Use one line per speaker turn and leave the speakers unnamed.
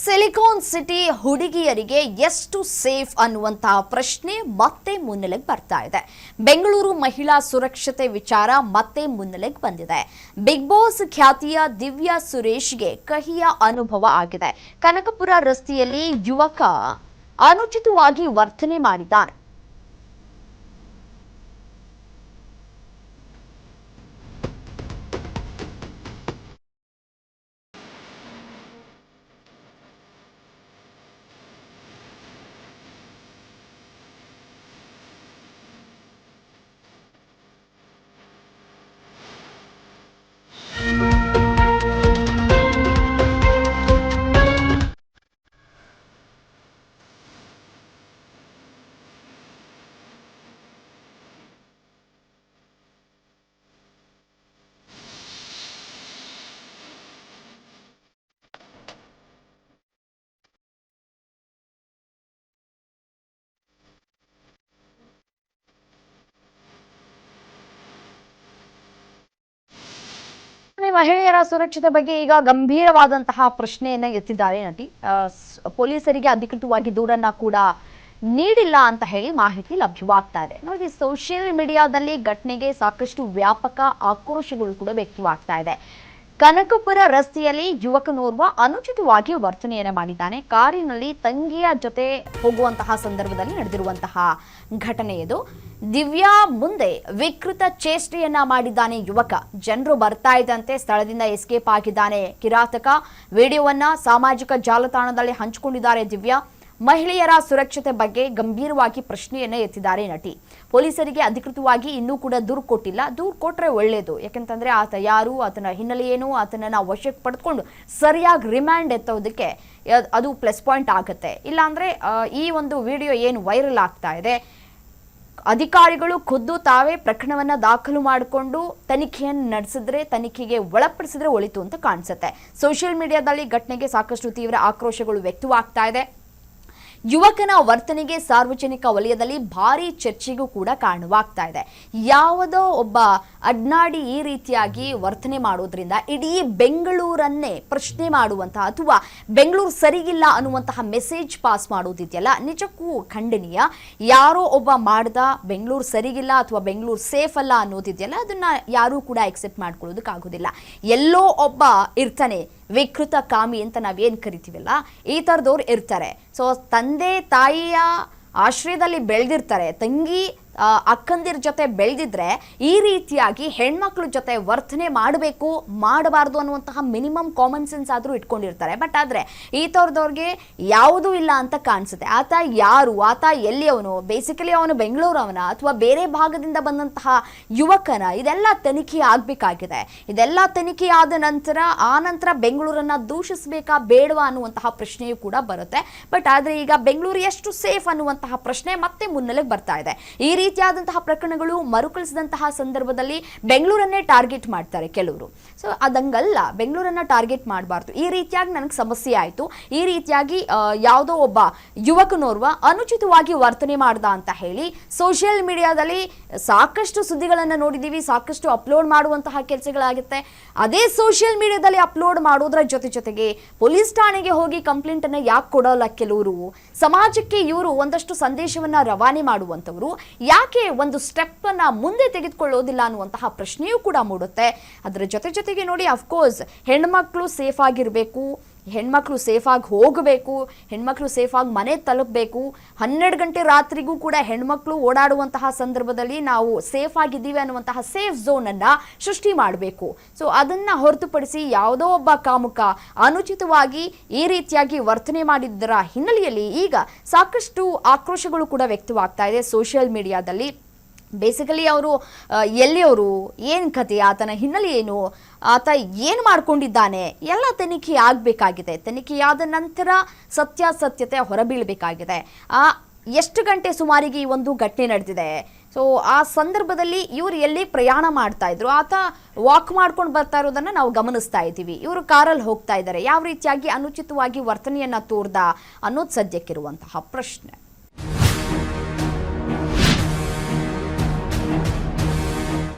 Silicon city ಹುಡುಗಿಯರಿಗೆ ಎಷ್ಟು safe ಅನ್ನುವಂತಹ ಪ್ರಶ್ನೆ ಮತ್ತೆ ಮುನ್ನೆಲೆಗೆ ಬರ್ತಾ ಇದೆ. ಬೆಂಗಳೂರು ಮಹಿಳಾ ಸುರಕ್ಷತೆ ವಿಚಾರ ಮತ್ತೆ ಮುನ್ನೆಲೆಗೆ ಬಂದಿದೆ. ಬಿಗ್ ಬಾಸ್ ಖ್ಯಾತಿಯ ದಿವ್ಯಾ ಸುರೇಶ್ಗೆ ಕಹಿಯ ಅನುಭವ ಆಗಿದೆ. ಕನಕಪುರ ರಸ್ತೆಯಲ್ಲಿ ಯುವಕ ಅನುಚಿತವಾಗಿ ವರ್ತನೆ ಮಾಡಿದ್ದಾನೆ. ಮಹಿಳೆಯರ ಸುರಕ್ಷತೆ ಬಗ್ಗೆ ಈಗ ಗಂಭೀರವಾದಂತಹ ಪ್ರಶ್ನೆಯನ್ನ ಎತ್ತಿದ್ದಾರೆ ನಟಿ. ಪೊಲೀಸರಿಗೆ ಅಧಿಕೃತವಾಗಿ ದೂರನ್ನ ಕೂಡ ನೀಡಿಲ್ಲ ಅಂತ ಹೇಳಿ ಮಾಹಿತಿ ಲಭ್ಯವಾಗ್ತಾ ಇದೆ. ನೋಡಿ, ಸೋಷಿಯಲ್ ಮೀಡಿಯಾದಲ್ಲಿ ಘಟನೆಗೆ ಸಾಕಷ್ಟು ವ್ಯಾಪಕ ಆಕ್ರೋಶಗಳು ಕೂಡ ವ್ಯಕ್ತವಾಗ್ತಾ ಇದೆ. ಕನಕಪುರ ರಸ್ತೆಯಲ್ಲಿ ಯುವಕನೋರ್ವ ಅನುಚಿತವಾಗಿ ವರ್ತನೆಯನ್ನ ಮಾಡಿದ್ದಾನೆ. ಕಾರಿನಲ್ಲಿ ತಂಗಿಯ ಜೊತೆ ಹೋಗುವಂತಹ ಸಂದರ್ಭದಲ್ಲಿ ನಡೆದಿರುವಂತಹ ಘಟನೆ ಇದು. ದಿವ್ಯಾ ಮುಂದೆ ವಿಕೃತ ಚೇಷ್ಟೆಯನ್ನ ಮಾಡಿದ್ದಾನೆ ಯುವಕ. ಜನರು ಬರ್ತಾ ಇದ್ದಂತೆ ಸ್ಥಳದಿಂದ ಎಸ್ಕೇಪ್ ಆಗಿದ್ದಾನೆ ಕಿರಾತಕ. ವಿಡಿಯೋವನ್ನ ಸಾಮಾಜಿಕ ಜಾಲತಾಣದಲ್ಲಿ ಹಂಚಿಕೊಂಡಿದ್ದಾರೆ ದಿವ್ಯಾ. ಮಹಿಳೆಯರ ಸುರಕ್ಷತೆ ಬಗ್ಗೆ ಗಂಭೀರವಾಗಿ ಪ್ರಶ್ನೆಯನ್ನ ಎತ್ತಿದ್ದಾರೆ ನಟಿ. ಪೊಲೀಸರಿಗೆ ಅಧಿಕೃತವಾಗಿ ಇನ್ನೂ ಕೂಡ ದೂರು ಕೊಟ್ಟಿಲ್ಲ. ದೂರು ಕೊಟ್ರೆ ಒಳ್ಳೇದು. ಯಾಕಂತಂದ್ರೆ ಆತ ಯಾರು, ಆತನ ಹಿನ್ನೆಲೆ ಏನು, ಆತನನ್ನ ವಶಕ್ಕೆ ಪಡೆದುಕೊಂಡು ಸರಿಯಾಗಿ ರಿಮ್ಯಾಂಡ್ ಎತ್ತೋದಕ್ಕೆ ಅದು ಪ್ಲಸ್ ಪಾಯಿಂಟ್ ಆಗುತ್ತೆ. ಇಲ್ಲಾಂದ್ರೆ ಈ ಒಂದು ವಿಡಿಯೋ ಏನು ವೈರಲ್ ಆಗ್ತಾ ಇದೆ, ಅಧಿಕಾರಿಗಳು ಖುದ್ದು ತಾವೇ ಪ್ರಕರಣವನ್ನ ದಾಖಲು ಮಾಡಿಕೊಂಡು ತನಿಖೆಯನ್ನು ನಡೆಸಿದ್ರೆ, ತನಿಖೆಗೆ ಒಳಪಡಿಸಿದ್ರೆ ಒಳಿತು ಅಂತ ಕಾಣಿಸುತ್ತೆ. ಸೋಷಿಯಲ್ ಮೀಡಿಯಾದಲ್ಲಿ ಘಟನೆಗೆ ಸಾಕಷ್ಟು ತೀವ್ರ ಆಕ್ರೋಶಗಳು ವ್ಯಕ್ತವಾಗ್ತಾ ಇದೆ. ಯುವಕನ ವರ್ತನೆಗೆ ಸಾರ್ವಜನಿಕ ವಲಯದಲ್ಲಿ ಭಾರಿ ಚರ್ಚೆಗೂ ಕೂಡ ಕಾರಣವಾಗ್ತಾ ಇದೆ. ಯಾವುದೋ ಒಬ್ಬ ಅಡ್ನಾಡಿ ಈ ರೀತಿಯಾಗಿ ವರ್ತನೆ ಮಾಡೋದ್ರಿಂದ ಇಡೀ ಬೆಂಗಳೂರನ್ನೇ ಪ್ರಶ್ನೆ ಮಾಡುವಂತಹ ಅಥವಾ ಬೆಂಗಳೂರು ಸರಿಗಿಲ್ಲ ಅನ್ನುವಂತಹ ಮೆಸೇಜ್ ಪಾಸ್ ಮಾಡೋದಿದೆಯಲ್ಲ, ನಿಜಕ್ಕೂ ಖಂಡನೀಯ. ಯಾರೋ ಒಬ್ಬ ಮಾಡ್ದ ಬೆಂಗಳೂರು ಸರಿಗಿಲ್ಲ ಅಥವಾ ಬೆಂಗಳೂರು ಸೇಫ್ ಅಲ್ಲ ಅನ್ನೋದಿದೆಯಲ್ಲ, ಅದನ್ನ ಯಾರೂ ಕೂಡ ಎಕ್ಸೆಪ್ಟ್ ಮಾಡ್ಕೊಳ್ಳೋದಕ್ಕಾಗೋದಿಲ್ಲ. ಎಲ್ಲೋ ಒಬ್ಬ ಇರ್ತಾನೆ, ವಿಕೃತ ಕಾಮಿ ಅಂತ ನಾವೇನು ಕರಿತೀವಲ್ಲ, ಈ ಥರದವ್ರು ಇರ್ತಾರೆ. ಸೊ ತಂದೆ ತಾಯಿಯ ಆಶ್ರಯದಲ್ಲಿ ಬೆಳೆದಿರ್ತಾರೆ, ತಂಗಿ ಅಕ್ಕಂದಿರ ಜೊತೆ ಬೆಳೆದಿದ್ರೆ ಈ ರೀತಿಯಾಗಿ ಹೆಣ್ಮಕ್ಳ ಜೊತೆ ವರ್ತನೆ ಮಾಡಬೇಕು ಮಾಡಬಾರ್ದು ಅನ್ನುವಂತಹ ಮಿನಿಮಮ್ ಕಾಮನ್ ಸೆನ್ಸ್ ಆದರೂ ಇಟ್ಕೊಂಡಿರ್ತಾರೆ. ಬಟ್ ಆದರೆ ಈ ಥರದವ್ರಿಗೆ ಯಾವುದೂ ಇಲ್ಲ ಅಂತ ಕಾಣಿಸುತ್ತೆ. ಆತ ಯಾರು, ಆತ ಎಲ್ಲಿಯವನು, ಬೇಸಿಕಲಿ ಅವನು ಬೆಂಗಳೂರವನ ಅಥವಾ ಬೇರೆ ಭಾಗದಿಂದ ಬಂದಂತಹ ಯುವಕನ, ಇದೆಲ್ಲ ತನಿಖೆ ಆಗಬೇಕಾಗಿದೆ. ಇದೆಲ್ಲ ತನಿಖೆ ಆದ ನಂತರ ಬೆಂಗಳೂರನ್ನ ದೂಷಿಸಬೇಕಾ ಬೇಡವಾ ಅನ್ನುವಂತಹ ಪ್ರಶ್ನೆಯೂ ಕೂಡ ಬರುತ್ತೆ. ಬಟ್ ಆದರೆ ಈಗ ಬೆಂಗಳೂರು ಎಷ್ಟು ಸೇಫ್ ಅನ್ನುವಂತಹ ಪ್ರಶ್ನೆ ಮತ್ತೆ ಮುನ್ನೆಲೆಗೆ ಬರ್ತಾ ಇದೆ. ಈ ರೀತಿಯಾದಂತಹ ಪ್ರಕರಣಗಳು ಮರುಕಳಿಸಿದಂತಹ ಸಂದರ್ಭದಲ್ಲಿ ಬೆಂಗಳೂರನ್ನೇ ಟಾರ್ಗೆಟ್ ಮಾಡ್ತಾರೆ ಕೆಲವರು. ಸೊ ಅದಂಗಲ್ಲ, ಬೆಂಗಳೂರನ್ನ ಟಾರ್ಗೆಟ್ ಮಾಡಬಾರ್ದು. ಈ ರೀತಿಯಾಗಿ ನನಗೆ ಸಮಸ್ಯೆ ಆಯಿತು, ಈ ರೀತಿಯಾಗಿ ಯಾವುದೋ ಒಬ್ಬ ಯುವಕನೋರ್ವ ಅನುಚಿತವಾಗಿ ವರ್ತನೆ ಮಾಡ್ದ ಅಂತ ಹೇಳಿ ಸೋಷಿಯಲ್ ಮೀಡಿಯಾದಲ್ಲಿ ಸಾಕಷ್ಟು ಸುದ್ದಿಗಳನ್ನು ನೋಡಿದ್ದೀವಿ, ಸಾಕಷ್ಟು ಅಪ್ಲೋಡ್ ಮಾಡುವಂತಹ ಕೆಲಸಗಳಾಗುತ್ತೆ. ಅದೇ ಸೋಷಿಯಲ್ ಮೀಡಿಯಾದಲ್ಲಿ ಅಪ್ಲೋಡ್ ಮಾಡೋದ್ರ ಜೊತೆಗೆ ಪೊಲೀಸ್ ಠಾಣೆಗೆ ಹೋಗಿ ಕಂಪ್ಲೇಂಟ್ ಅನ್ನ ಯಾಕೆ ಕೊಡೋಲ್ಲ ಕೆಲವರು? ಸಮಾಜಕ್ಕೆ ಇವರು ಒಂದಷ್ಟು ಸಂದೇಶವನ್ನ ರವಾನೆ ಮಾಡುವಂತವರು ಯಾಕೆ ಒಂದು ಸ್ಟೆಪ್ ಅನ್ನ ಮುಂದೆ ತೆಗೆದುಕೊಳ್ಳೋದಿಲ್ಲ ಅನ್ನುವಂತಹ ಪ್ರಶ್ನೆಯೂ ಕೂಡ ಮೂಡುತ್ತೆ. ಅದರ ಜೊತೆಗೆ ನೋಡಿ, ಅಫ್ಕೋರ್ಸ್ ಹೆಣ್ಮಕ್ಳು ಸೇಫ್ ಆಗಿರಬೇಕು, ಹೆಣ್ಮಕ್ಳು ಸೇಫ್ ಆಗಿ ಹೋಗಬೇಕು, ಹೆಣ್ಮಕ್ಳು ಸೇಫ್ ಆಗಿ ಮನೆ ತಲುಪಬೇಕು. 12 ಗಂಟೆ ರಾತ್ರಿಗೂ ಕೂಡ ಹೆಣ್ಮಕ್ಳು ಓಡಾಡುವಂತಹ ಸಂದರ್ಭದಲ್ಲಿ ನಾವು ಸೇಫ್ ಆಗಿದ್ದೀವಿ ಅನ್ನುವಂತಹ ಸೇಫ್ ಝೋನ್ ಅನ್ನ ಸೃಷ್ಟಿ ಮಾಡಬೇಕು. ಸೊ ಅದನ್ನ ಹೊರತುಪಡಿಸಿ ಯಾವುದೋ ಒಬ್ಬ ಕಾಮುಕ ಅನುಚಿತವಾಗಿ ಈ ರೀತಿಯಾಗಿ ವರ್ತನೆ ಮಾಡಿದ್ದರ ಹಿನ್ನೆಲೆಯಲ್ಲಿ ಈಗ ಸಾಕಷ್ಟು ಆಕ್ರೋಶಗಳು ಕೂಡ ವ್ಯಕ್ತವಾಗ್ತಾ ಇದೆ ಸೋಷಿಯಲ್ ಮೀಡಿಯಾದಲ್ಲಿ. ಬೇಸಿಕಲಿ ಅವರು ಎಲ್ಲಿಯವರು, ಏನು ಕತೆ, ಆತನ ಹಿನ್ನೆಲೆ ಏನು, ಆತ ಏನು ಮಾಡ್ಕೊಂಡಿದ್ದಾನೆ, ಎಲ್ಲ ತನಿಖೆ ಆಗಬೇಕಾಗಿದೆ. ತನಿಖೆಯಾದ ನಂತರ ಸತ್ಯಾಸತ್ಯತೆ ಹೊರಬೀಳಬೇಕಾಗಿದೆ. ಎಷ್ಟು ಗಂಟೆ ಸುಮಾರಿಗೆ ಈ ಒಂದು ಘಟನೆ ನಡೆದಿದೆ, ಸೊ ಆ ಸಂದರ್ಭದಲ್ಲಿ ಇವರು ಎಲ್ಲಿ ಪ್ರಯಾಣ ಮಾಡ್ತಾ ಇದ್ರು, ಆತ ವಾಕ್ ಮಾಡ್ಕೊಂಡು ಬರ್ತಾ ಇರೋದನ್ನ ನಾವು ಗಮನಿಸ್ತಾ ಇದ್ದೀವಿ. ಇವರು ಕಾರಲ್ಲಿ ಹೋಗ್ತಾ ಇದ್ದಾರೆ, ಯಾವ ರೀತಿಯಾಗಿ ಅನುಚಿತವಾಗಿ ವರ್ತನೆಯನ್ನ ತೋರ್ದ ಅನ್ನೋದು ಸದ್ಯಕ್ಕಿರುವಂತಹ ಪ್ರಶ್ನೆ.